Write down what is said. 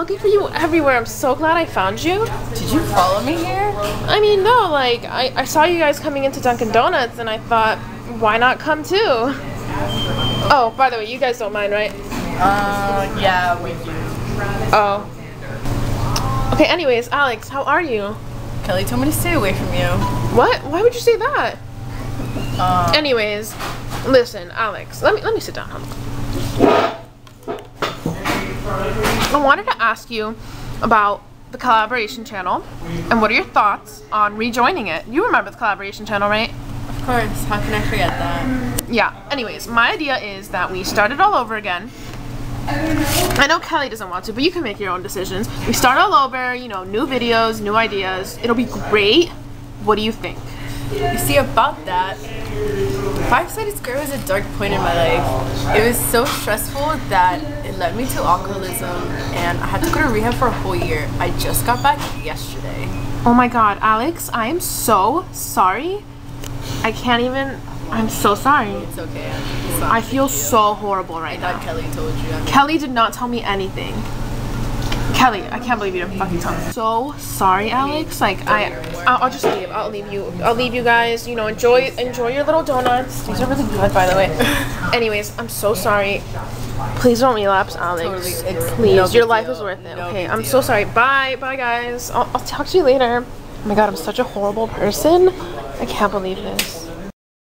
looking for you everywhere. I'm so glad I found you. Did you follow me here? I mean, no, like, I saw you guys coming into Dunkin' Donuts and I thought, why not come too? Oh, by the way, you guys don't mind, right? Yeah, we do. Oh. Okay, anyways, Alex, how are you? Kelly told me to stay away from you. What? Why would you say that? Anyways, listen, Alex, let me sit down. I wanted to ask you about the collaboration channel and what are your thoughts on rejoining it? You remember the collaboration channel, right? Of course, how can I forget that? Yeah, anyways, my idea is that we start it all over again. I know Kelly doesn't want to, but you can make your own decisions. We start all over, you know, new videos, new ideas. It'll be great. What do you think? You see, about that, Five-Sided Square was a dark point in my life. It was so stressful that it led me to alcoholism, and I had to go to rehab for a whole year. I just got back yesterday. Oh my god, Alex, I am so sorry. I can't even... I'm so sorry. It's okay. I feel so horrible right now. Kelly told you. Kelly did not tell me anything. Kelly, I can't believe you didn't fucking tell me. So sorry, Alex. Like I'll just leave. I'll leave you guys. You know, enjoy your little donuts. These are really good, by the way. Anyways, I'm so sorry. Please don't relapse, Alex. Totally. Please, your life is worth it. Okay, I'm so sorry. Bye, guys. I'll talk to you later. Oh my god, I'm such a horrible person. I can't believe this.